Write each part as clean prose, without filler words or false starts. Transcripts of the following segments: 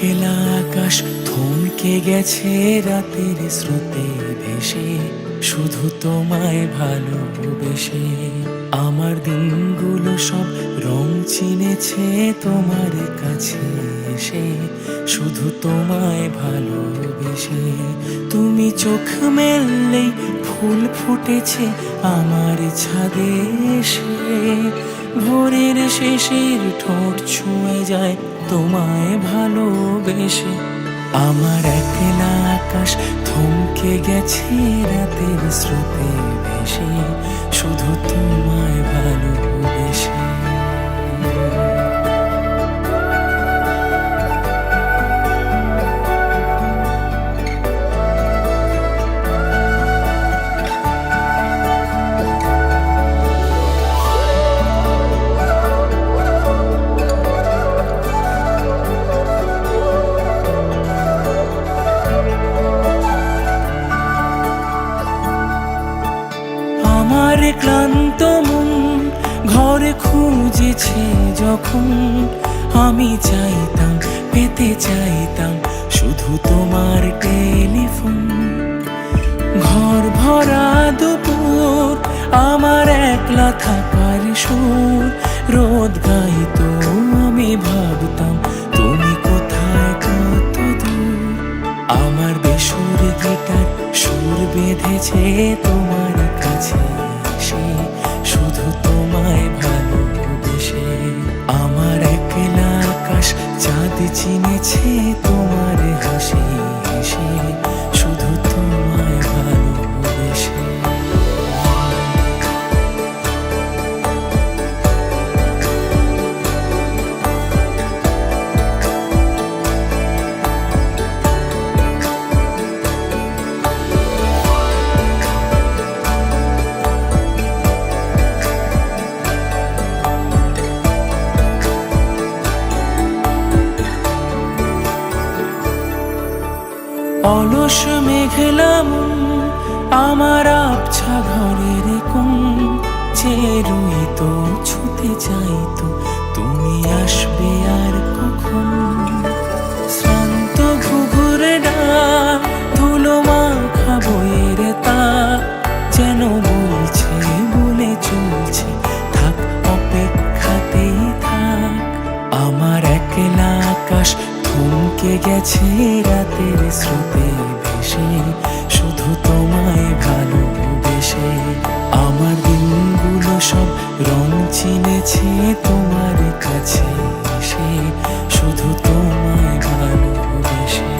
একলা আকাশ থমকে গেছে রাতের স্রোতে ভেসে, শুধু তোমায় ভালোবেসে। আমার দিনগুলো সব রং চিনেছে তোমার কাছে এসে, শুধু তোমায় ভালোবেসে। তুমি চোখ মেললেই ফুল ফুটেছে আমার ছাদে এসে, ভোরের শেষের ঠোঁট ছুঁয়ে যায় তোমায় ভালোবেসে। আমার একলা আকাশ থমকে গেছে রাতের স্রোতে ভেসে, শুধু তোমায় ভালোবেসে। আমার ক্লান্ত মন ঘরে খুঁজেছে যখন, আমি চাইতাম পেতে চাইতাম শুধু তোমার টেলিফোন। ঘর ভরা দুপুর আমার একলা থাকার সুর, রোদ গাইতো আমি ভাবতাম তুমি কোথায় কত দূর। আমার বেসুর গিটার সুর বেঁধেছে তোমার কাছে এসে, শুধু তোমায় ভালোবেসে। আমার একলা আকাশ চাঁদ চিনেছে তোমার হাসি হেসে, শুধু তোমায় ভালোবেসে। অলস মেঘলা মন আমার আবছা ঘরের কোণ, চেয়ে রইতো ছুতে চাইতো তুমি আসবে আর কখন। শ্রান্ত ঘুঘুরে ডাক ধুলো মাখা বইয়ের তাক, যেন বলছে বলে চলছে থাক অপেক্ষাতেই থাক। আমার একলা আকাশ থমকে গেছে রাতের স্রোতে ভেসে, শুধু তোমায় ভালোবেসে। আমার দিনগুলো সব রং চিনেছে তোমার কাছে এসে, শুধু তোমায় ভালোবেসে।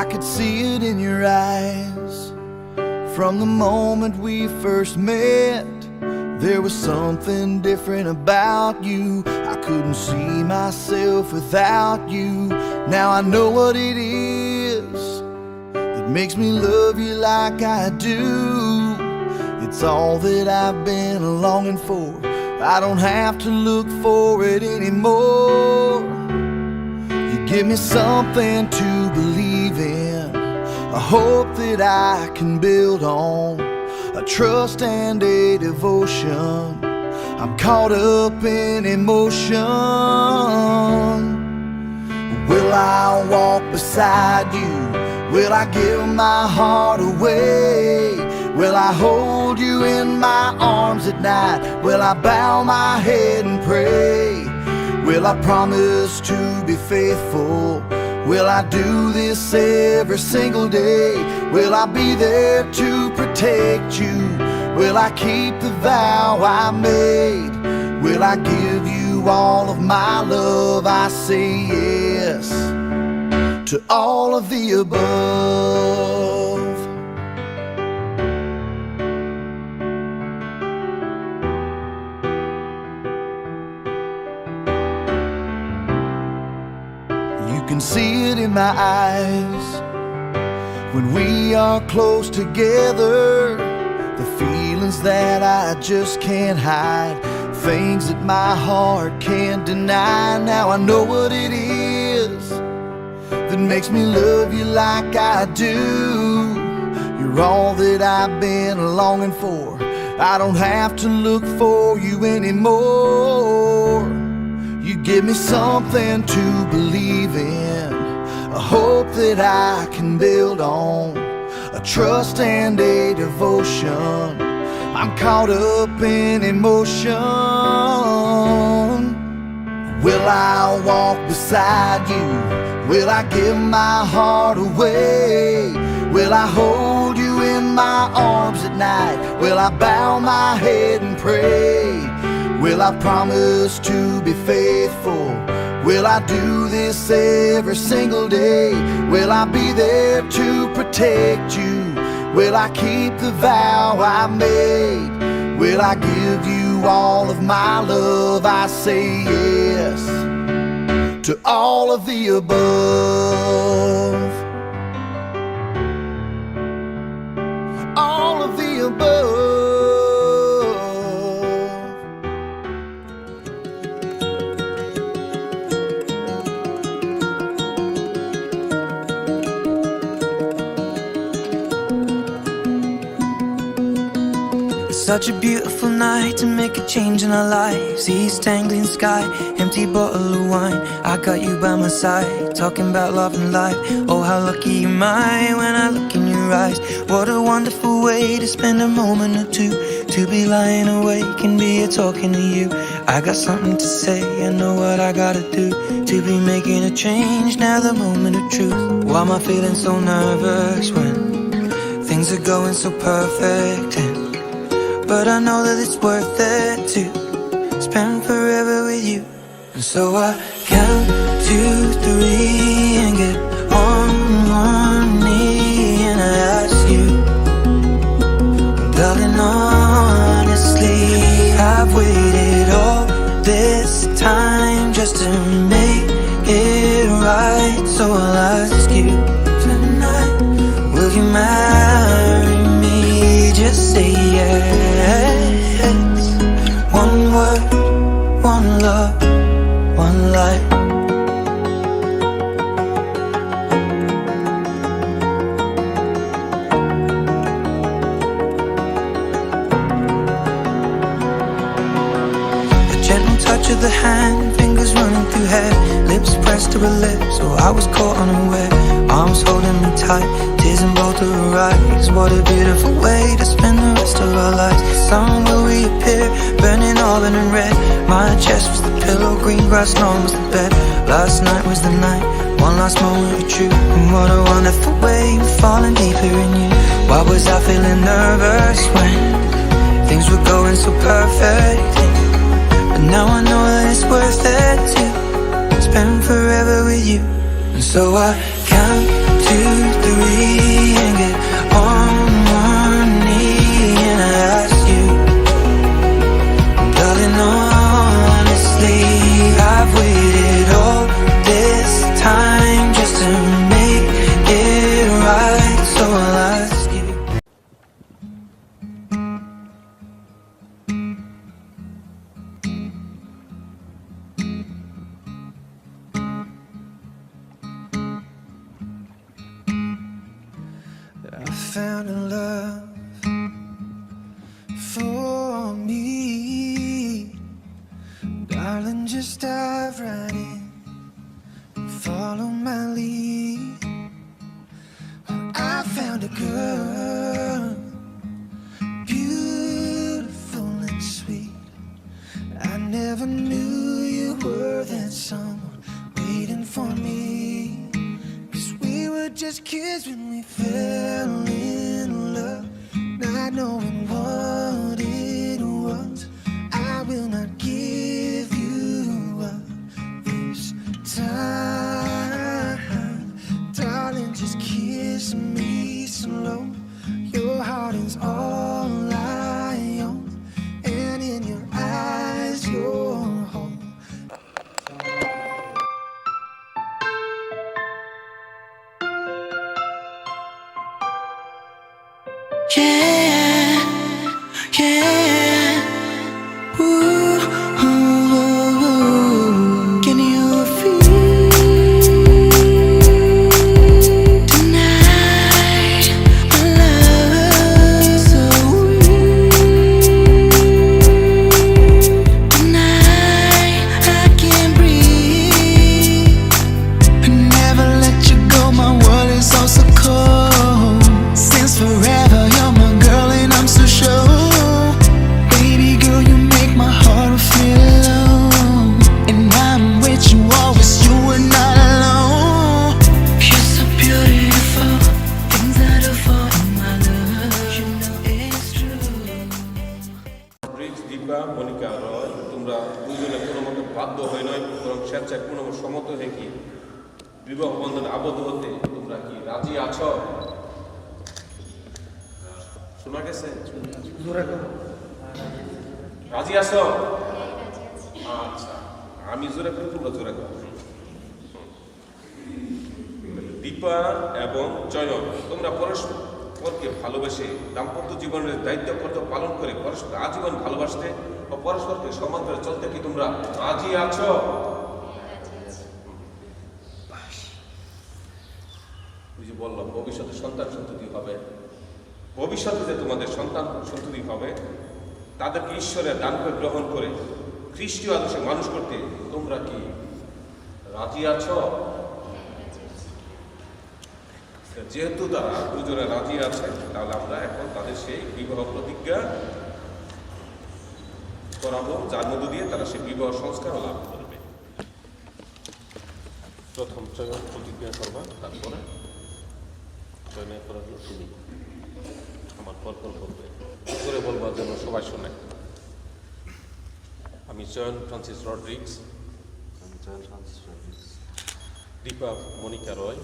I could see it in your eyes from the moment we first met. There was something different about you. I couldn't see myself without you. Now I know what it is that makes me love you like I do. It's all that I've been longing for. I don't have to look for it anymore. You give me something to believe in, a hope that I can build on, a trust and a devotion. I'm caught up in emotion. Will I walk beside you? Will I give my heart away? Will I hold you in my arms at night? Will I bow my head and pray? Will I promise to be faithful? Will I do this every single day? Will I be there to protect you? Will I keep the vow I made? Will I give you all of my love? I say yes to all of the above. You can see it in my eyes when we are close together, the feelings that I just can't hide, things that my heart can't deny. Now I know what it is that makes me love you like I do. You're all that I've been longing for. I don't have to look for you anymore. You give me something to believe in, a hope that I can build on, a trust and a devotion. I'm caught up in emotion. Will I walk beside you? Will I give my heart away? Will I hold you in my arms at night? Will I bow my head and pray? Will I promise to be faithful? Will I do this every single day? Will I be there to protect you? Will I keep the vow I made? Will I give you all of my love? I say yes to all of the above. All of the above. Such a beautiful night to make a change in our lives. East dangling sky, empty bottle of wine. I got you by my side, talking about love and life. Oh, how lucky am I when I look in your eyes. What a wonderful way to spend a moment or two, to be lying awake and be here talking to you. I got something to say, I know what I gotta do to be making a change, now the moment of truth. Why am I feeling so nervous when things are going so perfect? But I know that it's worth it to spend forever with you. And so I count 2, 3 and get on one knee and I ask you, darling, honestly, I've waited all this time just to make it right. So I'll ask you tonight, will you marry me? Just say yes. One word, one love, one life. A gentle touch of the hand, fingers running through hair, lips pressed to her lips, so I was caught unaware. Arms holding me tight, tears in both of her eyes. What a beautiful way to spend the rest of our lives. The sun will reappear, burning auburn and red. My chest was the pillow, green grass lawn was the bed. Last night was the night, one last moment with you. And what a wonderful way of falling deeper in you. Why was I feeling nervous when things were going so perfect? But now I know that it's worth it to spend forever with you. And so I count 2, 3 and get on one knee and I ask you, darling, honestly, I've waited all this time just to make it right. So I'll ask you. I found a love for me, darling, just dive right in, follow my lead. I found a girl, beautiful and sweet. I never knew you were that someone waiting for me, 'cause we were just kids when we fell in love, not knowing what it was. I will not give you up this time, darling, just kiss me slow. Your heart is all I own, and in your eyes you're home. Yeah, yeah, ooh, ooh, can you feel স্বেচ্ছায় পূর্ণ সম্মত হয়ে কি বিবাহ বন্ধনে আবদ্ধ হতে তোমরা কি রাজি আছো? শোনা গেছে? রাজি আছো? আচ্ছা, আমি জোরে করে তোমরা জোরে করো। দীপা এবং চয়ন, তোমরা পরস্পরকে ভালোবেসে দাম্পত্য জীবনের দায়িত্ব কর্তব্য পালন করে পরস্পর আজীবন ভালোবাসতে ও পরস্পরকে সম্মান করে চলতে কি তোমরা রাজি আছো? ওই যে বললাম ভবিষ্যতে সন্তান সন্ততি হবে, ভবিষ্যতে যে তোমাদের সন্তান সন্ততি হবে তাদেরকে ঈশ্বরের দান করে গ্রহণ করে খ্রিস্টীয় আদর্শে মানুষ করতে তোমরা কি রাজি আছো? যেহেতু তারা দুজনে রাজি আছে, তাহলে আমরা এখন তাদের সেই বিবাহ প্রতিজ্ঞা করাবো, যার মধ্য দিয়ে তারা সেই বিবাহ সংস্কার লাভ করবে। প্রথম চয়ন প্রতিজ্ঞা করবা, তারপরে চয়নের করার তুমি আমার পর করবে, করে বলবার জন্য সবাই শোনে। আমি চয়ন ফ্রান্সিস রড্রিক্স, দীপা মনিকা রয়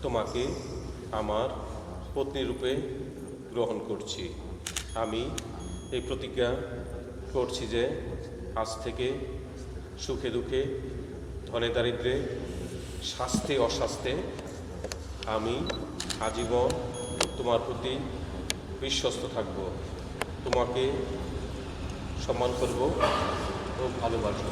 তোমাকে আমার পত্নী রূপে গ্রহণ করছি। আমি এই প্রতিজ্ঞা করছি যে আজ থেকে সুখে দুঃখে, ধনে দারিদ্র্যে, স্বাস্থ্যে অস্বাস্থ্যে আমি আজীবন তোমার প্রতি বিশ্বস্ত থাকব, তোমাকে সম্মান করব ও ভালোবাসব।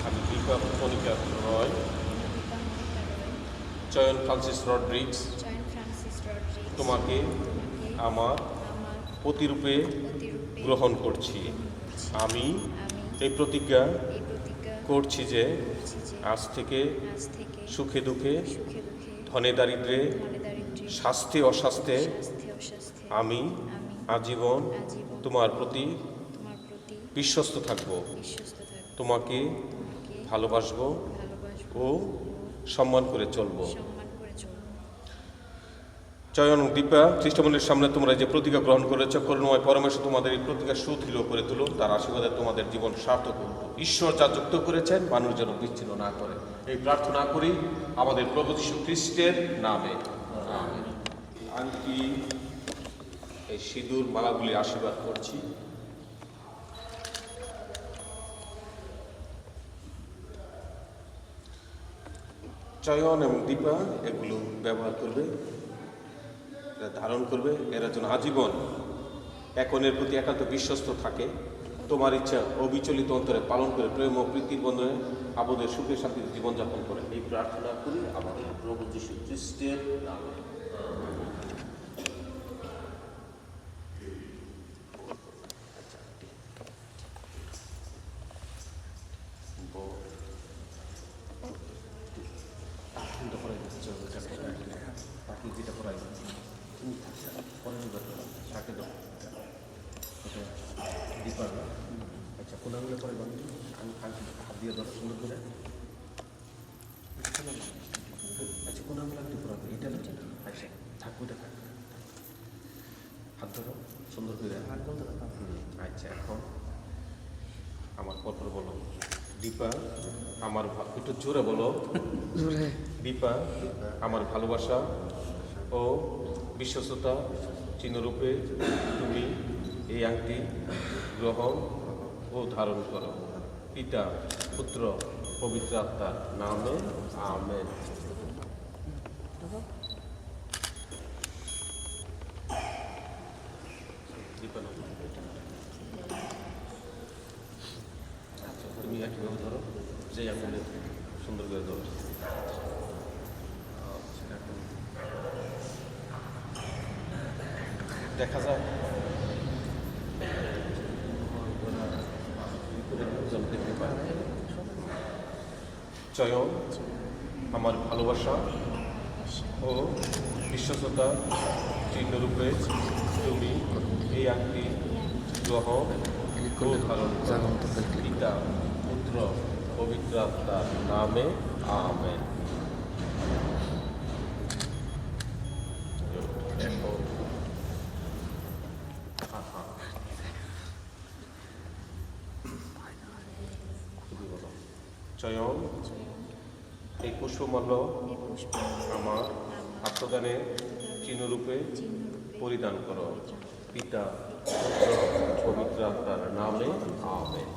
আমি দীপা মনিকা রয়, চয়ন ফ্রান্সিস রড্রিক্স তোমাকে আমার পতিরূপে গ্রহণ করছি। আমি এই প্রতিজ্ঞা করছি যে আজ থেকে সুখে দুঃখে, ধনে দারিদ্র্যে, স্বাস্থ্যে অস্বাস্থ্যে আমি আজীবন তোমার প্রতি বিশ্বস্ত থাকব, তোমাকে ভালোবাসবো ও সম্মান করে চলব। চয়ন দীপা, খ্রিস্টমন্দিরের সামনে তোমরা যে প্রতিজ্ঞা গ্রহণ করেছ, করুণাময় পরমেশ্বর তোমাদের এই প্রতিজ্ঞা সুদৃঢ় করে তুলুন, তার আশীর্বাদে তোমাদের জীবন সার্থক করুন। ঈশ্বর যা যুক্ত করেছেন মানুষ যেন বিচ্ছিন্ন না করে, এই প্রার্থনা করি আমাদের প্রভু যীশু খ্রিস্টের নামে। আংটি, এই সিঁদুর মালাগুলি আশীর্বাদ করছি। চয়ন এবং দীপা এগুলো ব্যবহার করবে, ধারণ করবে, এরা যেন আজীবন একনের প্রতি একান্ত বিশ্বস্ত থাকে, তোমার ইচ্ছা অবিচলিত অন্তরে পালন করে প্রেম ও প্রীতির বন্ধনে আবদ্ধ সুখে শান্তিতে জীবনযাপন করে, এই প্রার্থনা করি আমাদের প্রভু যীশু খ্রিস্টের নামে। আচ্ছা, কোনাগুলো পরে বন্ধ, আমি হাত দিয়ে ধরো সুন্দর করে। আচ্ছা, কোনাগুলো একটু পড়াবো, এটা আচ্ছা থাকবো, এটা থাক, হাত ধরো সুন্দর করে। আচ্ছা, এখন আমার পত্র বলো। দীপা আমার, একটু জোরে বলো। দীপা আমার ভালোবাসা ও বিশ্বস্ততা চিহ্নরূপে তুমি এই আংটি গ্রহণ ও ধারণ করো। পিতা, পুত্র, পবিত্র আত্মার নামে আমেন। আচ্ছা, তুমি একইভাবে ধরো, যে আঙুলে সুন্দর করে ধরো। দেখা যায় চয়ন আমার ভালোবাসা ও বিশ্বস্ততা চিহ্নরূপে তুমি এই আংটি গ্রহণ ও ধারণ করো। পিতা, পুত্র, পবিত্র আত্মার নামে আমেন। এখন চয়ন এই পুষ্পমাল্য আমার আত্মদানে চিহ্নরূপে পরিধান করো পিতা পুত্র পবিত্র আত্মার নামে আমেন।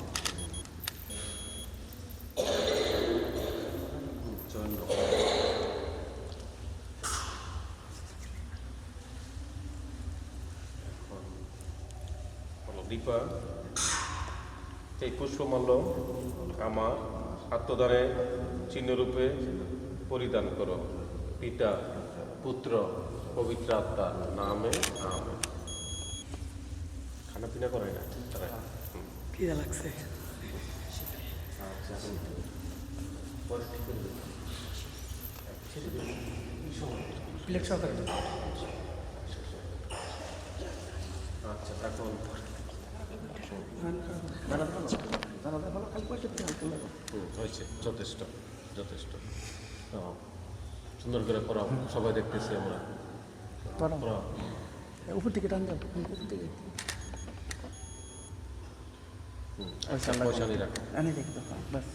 চয়ন দীপা এই পুষ্পমাল্য আমার আত্মদানে চিহ্নরূপে পরিধান করো পিতা পুত্র পবিত্র আত্মার নামে আমেন। খানা পিনা করে না তারা কি লাগছে প্লেট সহকারে আচ্ছা এখন হয়েছে যথেষ্ট যথেষ্ট সুন্দর করে পড়াও সবাই দেখতেছি আমরা পড়াও উপর থেকে টান দাও উপর থেকে পয়সা নিয়ে রাখো আনে দেখি তো বাস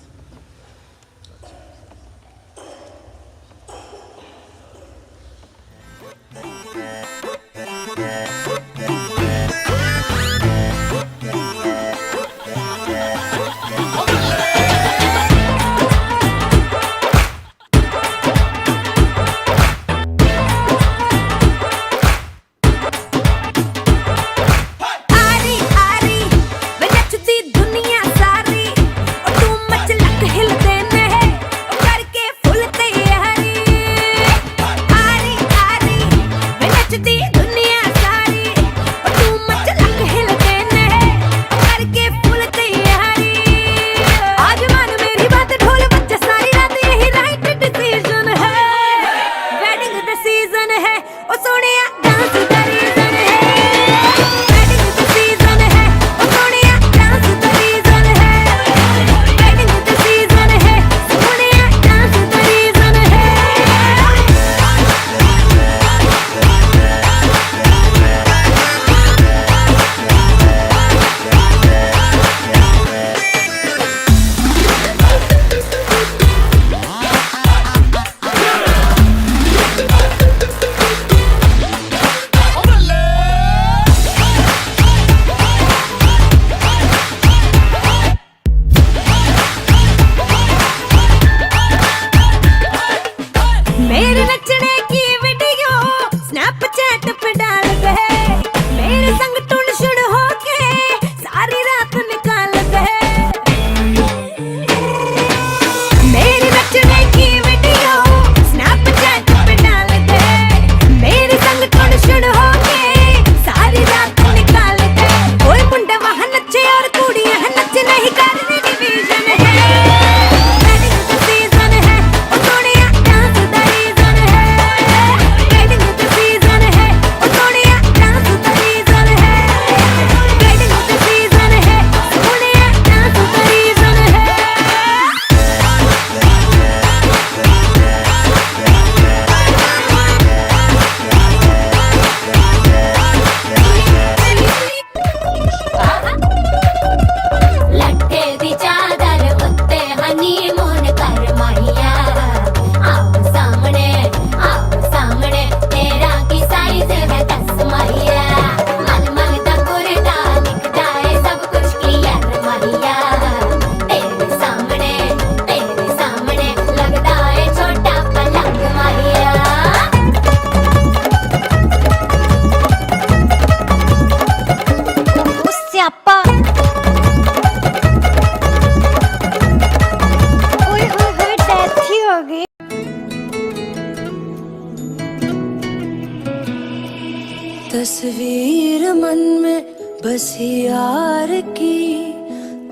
तस्वीर मन में बसी यार की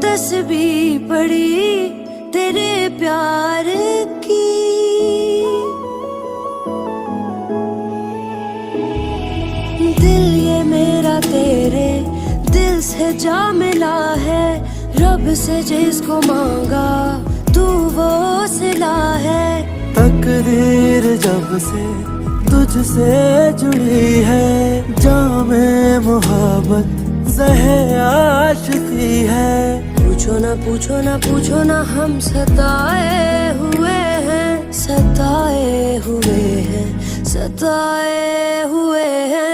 तस्बीह पड़ी तेरे प्यार की। दिल ये मेरा तेरे दिल से जा मिला है, रब से जिसको मांगा तू वो सिला है। तकदीर जब से तुझसे जुड़ी है, जामे मोहब्बत ज़हे आशिकी है। पूछो पूछो ना पूछो ना पूछो ना हम सताए हुए हैं, सताए हुए हैं, सताए हुए हैं।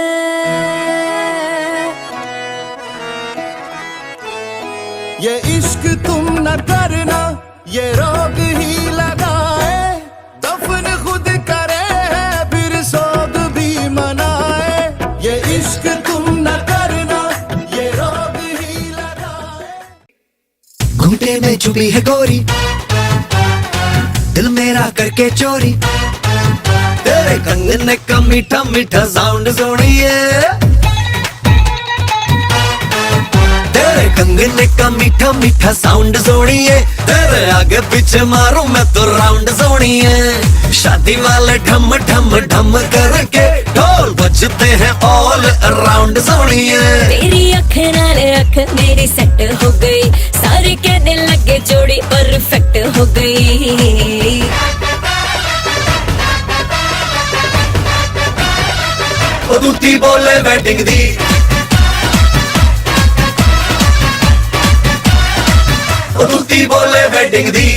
ये इश्क तुम न करना, ये रोग ही लगाए, दफन खुद करे फिर सोग भी मनाए। ये इश्क तुम न करना, ये रोग ही लगाए। घूंटे में छुपी है गोरी, दिल मेरा करके चोरी, तेरे कंगन का मीठा मीठा साउंड सुनिए, तेरे कंगन का मीठा मीठा साउंड सुनिए, तेरे आगे पीछे मारूं मैं तो राउंड सुनिए। शादी वाले ढम ढम ढम करके ढोल बजते हैं ऑल अराउंड सुनिए। तेरी अख नाल अख मेरी सेट हो गई, सारे कहने लगे जोड़ी परफेक्ट हो गई। ओ दूती बोले वेडिंग दी, ओ दूती बोले वेडिंग दी।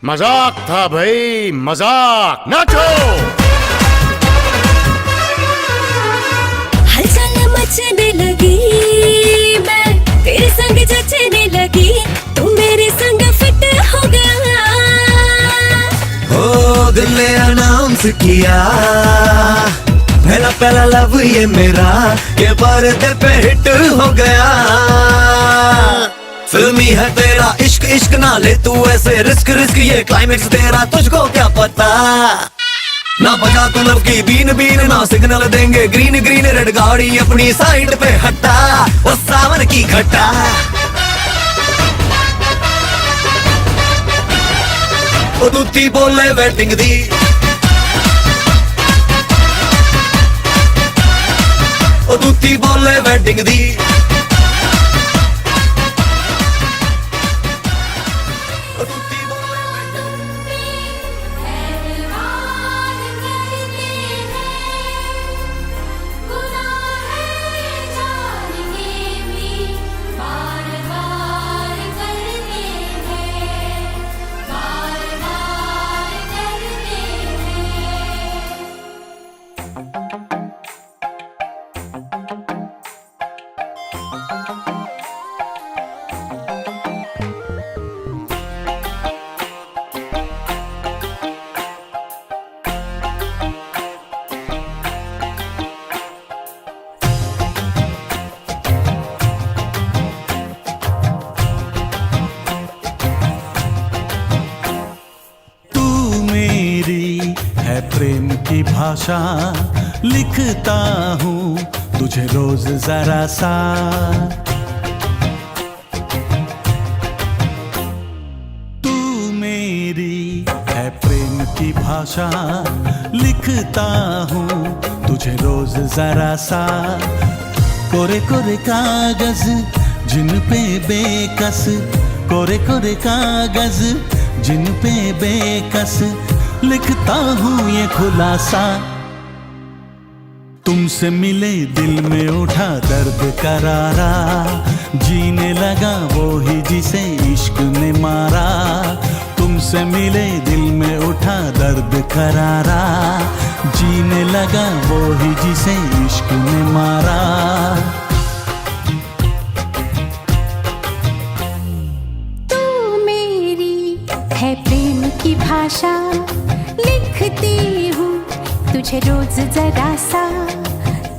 मजाक था भाई, मजाक। नाचो। हलचल मचने लगी, मैं तेरे संग जचने लगी, तू मेरे संग फिट हो गया। ओ दिल ने अनाउंस किया, पहला पहला लव ये मेरा, ये पर्दे पे हिट हो गया। फिल्मी है तेरा इश्क, इश्क ना ले तू ऐसे रिस्क, रिस्क ये क्लाइमेक्स तेरा, तुझको क्या पता। ना बजा तू लव की बीन बीन, ना सिग्नल देंगे ग्रीन ग्रीन, रेड गाड़ी अपनी साइड पे हटा, वो सावन की घटा। ओ दूती बोले वेडिंग दी, ओ दूती बोले वेडिंग दी। है प्रेम की भाषा, लिखता हूँ तुझे रोज जरा सा। तू मेरी है प्रेम की भाषा, लिखता हूँ तुझे रोज जरा सा। कोरे कोरे कागज जिन पे बेकस, कोरे कोरे कागज जिन पे बेकस, लिखता हूँ ये खुलासा। तुमसे मिले दिल में उठा दर्द करारा, जीने लगा वो ही जिसे इश्क ने मारा। तुमसे मिले दिल में उठा दर्द करारा, जीने लगा वो ही जिसे इश्क ने मारा। है प्रेम की भाषा, लिखती हूँ तुझे रोज जरा सा।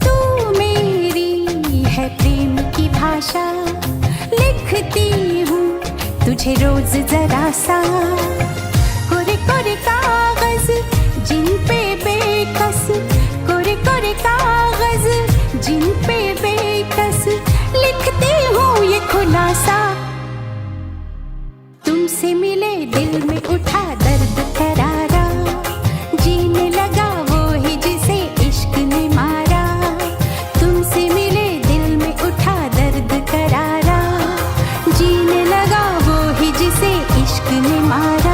तू मेरी है प्रेम की भाषा, लिखती हूँ तुझे रोज जरा सा। कोरे कोरे कागज जिन पे बेकस, कोरे कोरे कागज जिन पे बेकस, लिखती हूँ ये खुलासा। तुमसे मिले दिल में उठा दर्द करारा, जीने लगा वो ही जिसे इश्क ने मारा। तुमसे मिले दिल में उठा दर्द करारा, जीने लगा वो ही जिसे इश्क ने मारा।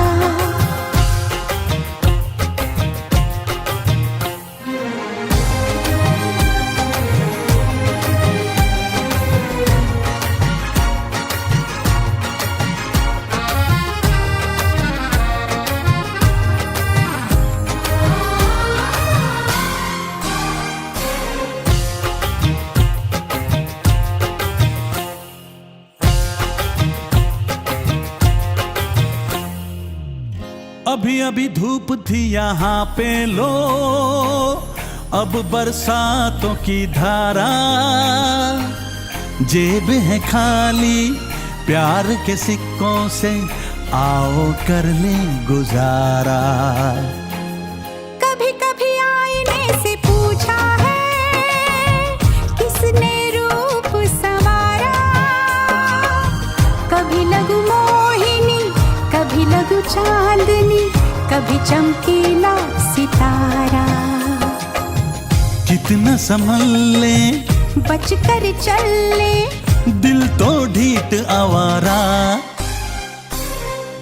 अभी अभी धूप थी यहाँ पे लो, अब बरसातों की धारा। जेब है खाली प्यार के सिक्कों से, आओ कर ले गुजारा। कभी कभी आईने से पूछा है किसने रूप संवारा। कभी लगू मोहिनी, कभी लगू चांदनी, कभी चमकीला सितारा। कितना संभल ले, बच कर चल ले, दिल तो ढीठ आवारा।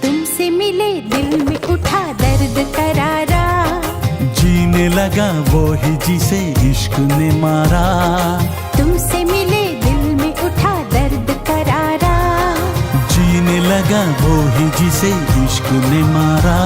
तुमसे मिले दिल में उठा दर्द करारा, जीने लगा वो ही जिसे इश्क ने मारा। तुमसे मिले दिल में उठा दर्द करारा, जीने लगा वो ही जिसे इश्क ने मारा।